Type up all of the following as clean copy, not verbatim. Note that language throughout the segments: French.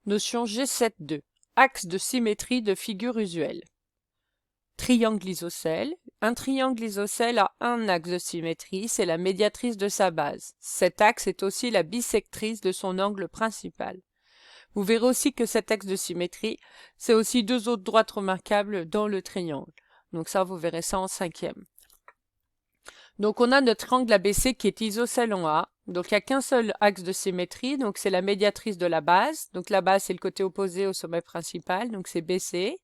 Notion G7.2. Axe de symétrie de figure usuelle. Triangle isocèle. Un triangle isocèle a un axe de symétrie, c'est la médiatrice de sa base. Cet axe est aussi la bisectrice de son angle principal. Vous verrez aussi que cet axe de symétrie, c'est aussi deux autres droites remarquables dans le triangle. Donc ça, vous verrez ça en cinquième. Donc on a notre triangle ABC qui est isocèle en A. Donc il n'y a qu'un seul axe de symétrie, donc c'est la médiatrice de la base. Donc la base c'est le côté opposé au sommet principal, donc c'est BC.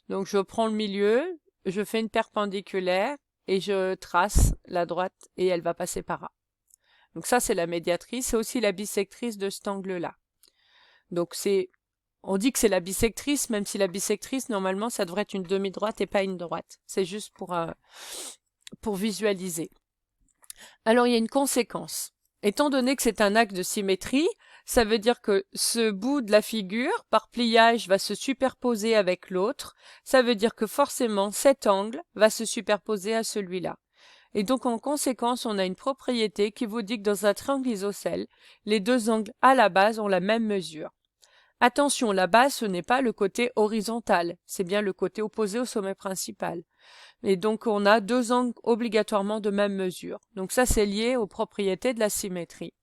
Donc je prends le milieu, je fais une perpendiculaire et je trace la droite et elle va passer par A. Donc ça c'est la médiatrice, c'est aussi la bisectrice de cet angle-là. Donc on dit que c'est la bisectrice, même si la bisectrice normalement ça devrait être une demi-droite et pas une droite. C'est juste pour visualiser. Alors il y a une conséquence. Étant donné que c'est un axe de symétrie, ça veut dire que ce bout de la figure, par pliage, va se superposer avec l'autre. Ça veut dire que forcément, cet angle va se superposer à celui-là. Et donc, en conséquence, on a une propriété qui vous dit que dans un triangle isocèle, les deux angles à la base ont la même mesure. Attention, la base, ce n'est pas le côté horizontal, c'est bien le côté opposé au sommet principal. Et donc, on a deux angles obligatoirement de même mesure. Donc ça, c'est lié aux propriétés de la symétrie.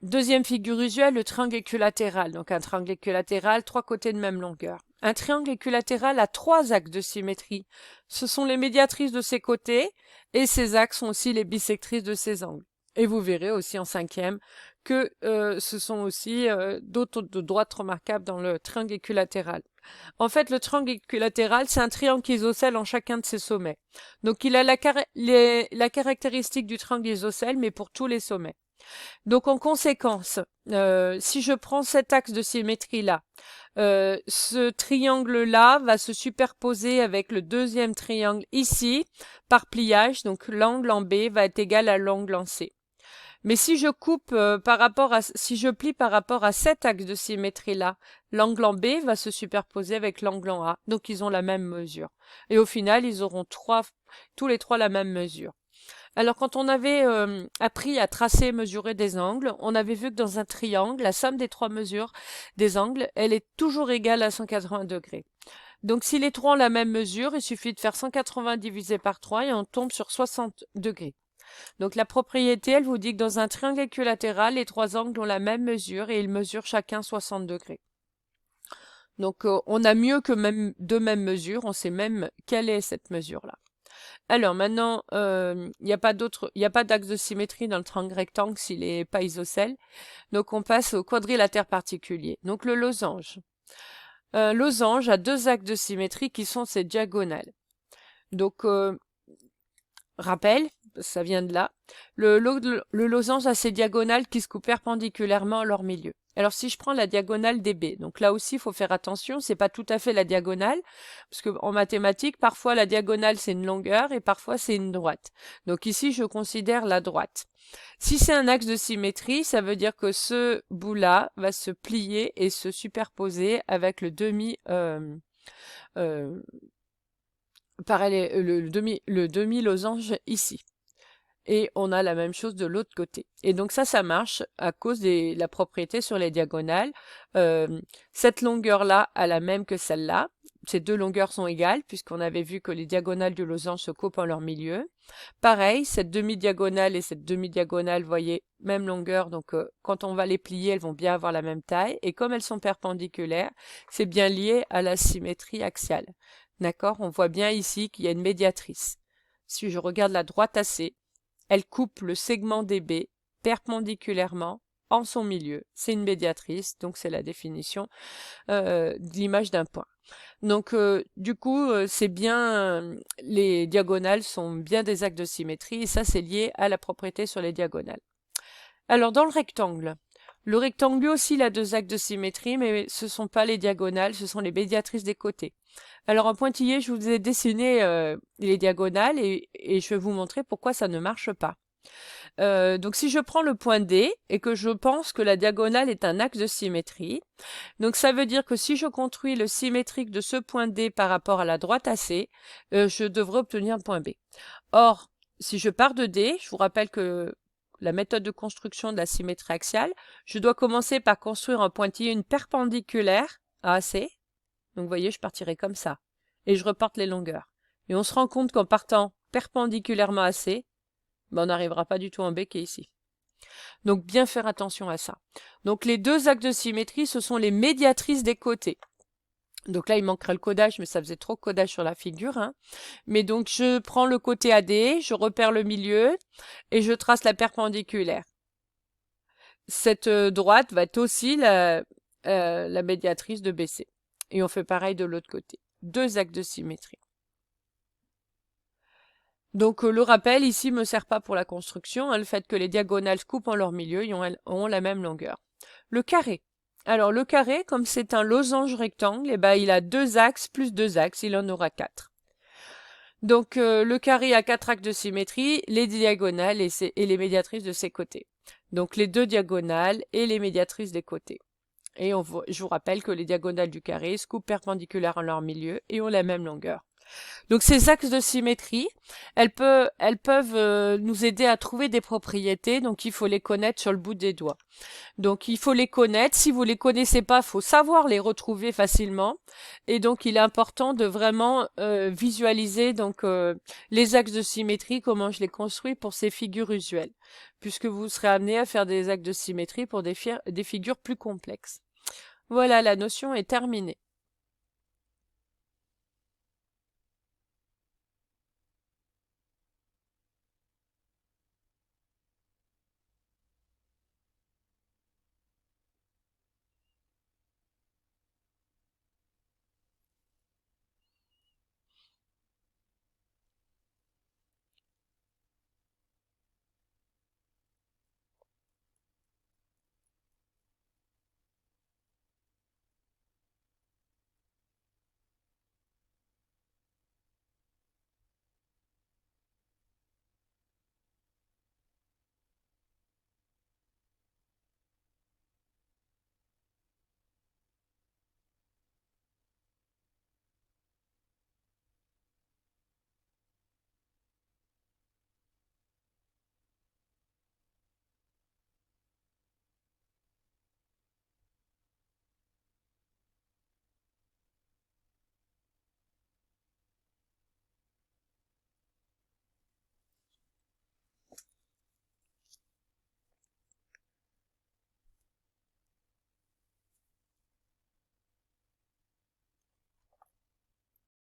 Deuxième figure usuelle, le triangle équilatéral. Donc un triangle équilatéral, trois côtés de même longueur. Un triangle équilatéral a trois axes de symétrie. Ce sont les médiatrices de ses côtés et ces axes sont aussi les bisectrices de ses angles. Et vous verrez aussi en cinquième que ce sont aussi d'autres droites remarquables dans le triangle équilatéral. En fait, le triangle équilatéral, c'est un triangle isocèle en chacun de ses sommets. Donc il a la caractéristique du triangle isocèle, mais pour tous les sommets. Donc en conséquence, si je prends cet axe de symétrie-là, ce triangle-là va se superposer avec le deuxième triangle ici, par pliage, donc l'angle en B va être égal à l'angle en C. Mais si je coupe si je plie par rapport à cet axe de symétrie-là, l'angle en B va se superposer avec l'angle en A. Donc ils ont la même mesure. Et au final, ils auront tous les trois la même mesure. Alors quand on avait appris à tracer et mesurer des angles, on avait vu que dans un triangle, la somme des trois mesures des angles, elle est toujours égale à 180 degrés. Donc si les trois ont la même mesure, il suffit de faire 180 divisé par 3 et on tombe sur 60 degrés. Donc la propriété, elle vous dit que dans un triangle équilatéral, les trois angles ont la même mesure et ils mesurent chacun 60 degrés. Donc on a mieux que même deux mêmes mesures, on sait même quelle est cette mesure-là. Alors maintenant, il n'y a pas d'axe de symétrie dans le triangle rectangle s'il n'est pas isocèle. Donc on passe au quadrilatère particulier. Donc le losange. Losange a deux axes de symétrie qui sont ses diagonales. Donc rappel, ça vient de là. Le losange a ses diagonales qui se coupent perpendiculairement à leur milieu. Alors si je prends la diagonale DB, donc là aussi il faut faire attention, c'est pas tout à fait la diagonale, parce que en mathématiques, parfois la diagonale c'est une longueur et parfois c'est une droite. Donc ici je considère la droite. Si c'est un axe de symétrie, ça veut dire que ce bout-là va se plier et se superposer avec le demi losange ici. Et on a la même chose de l'autre côté. Et donc ça marche à cause de la propriété sur les diagonales. Cette longueur-là a la même que celle-là. Ces deux longueurs sont égales, puisqu'on avait vu que les diagonales du losange se coupent en leur milieu. Pareil, cette demi-diagonale et cette demi-diagonale, vous voyez, même longueur, donc quand on va les plier, elles vont bien avoir la même taille. Et comme elles sont perpendiculaires, c'est bien lié à la symétrie axiale. D'accord? On voit bien ici qu'il y a une médiatrice. Si je regarde la droite AC, elle coupe le segment DB perpendiculairement en son milieu. C'est une médiatrice, donc c'est la définition de l'image d'un point. Donc du coup, c'est bien, les diagonales sont bien des axes de symétrie et ça c'est lié à la propriété sur les diagonales. Alors dans le rectangle lui aussi il a deux axes de symétrie, mais ce ne sont pas les diagonales, ce sont les médiatrices des côtés. Alors en pointillé, je vous ai dessiné les diagonales et je vais vous montrer pourquoi ça ne marche pas. Donc si je prends le point D et que je pense que la diagonale est un axe de symétrie, donc ça veut dire que si je construis le symétrique de ce point D par rapport à la droite AC, je devrais obtenir un point B. Or, si je pars de D, je vous rappelle que la méthode de construction de la symétrie axiale, je dois commencer par construire en pointillé une perpendiculaire à AC. Donc vous voyez, je partirai comme ça. Et je reporte les longueurs. Et on se rend compte qu'en partant perpendiculairement à C, ben on n'arrivera pas du tout en B qui est ici. Donc bien faire attention à ça. Donc les deux axes de symétrie, ce sont les médiatrices des côtés. Donc là, il manquerait le codage, mais ça faisait trop de codage sur la figure. Hein. Mais donc, je prends le côté AD, je repère le milieu et je trace la perpendiculaire. Cette droite va être aussi la médiatrice de BC. Et on fait pareil de l'autre côté. Deux axes de symétrie. Donc, le rappel ici ne me sert pas pour la construction. Hein, le fait que les diagonales se coupent en leur milieu et ont la même longueur. Le carré. Alors, le carré, comme c'est un losange rectangle, eh ben, il a deux axes plus deux axes, il en aura quatre. Donc, le carré a quatre axes de symétrie, les diagonales et les médiatrices de ses côtés. Donc, les deux diagonales et les médiatrices des côtés. Et je vous rappelle que les diagonales du carré se coupent perpendiculaires en leur milieu et ont la même longueur. Donc ces axes de symétrie, elles peuvent nous aider à trouver des propriétés, donc il faut les connaître sur le bout des doigts. Donc il faut les connaître, si vous les connaissez pas, il faut savoir les retrouver facilement. Et donc il est important de vraiment visualiser donc les axes de symétrie, comment je les construis pour ces figures usuelles, puisque vous serez amené à faire des axes de symétrie pour des figures plus complexes. Voilà, la notion est terminée.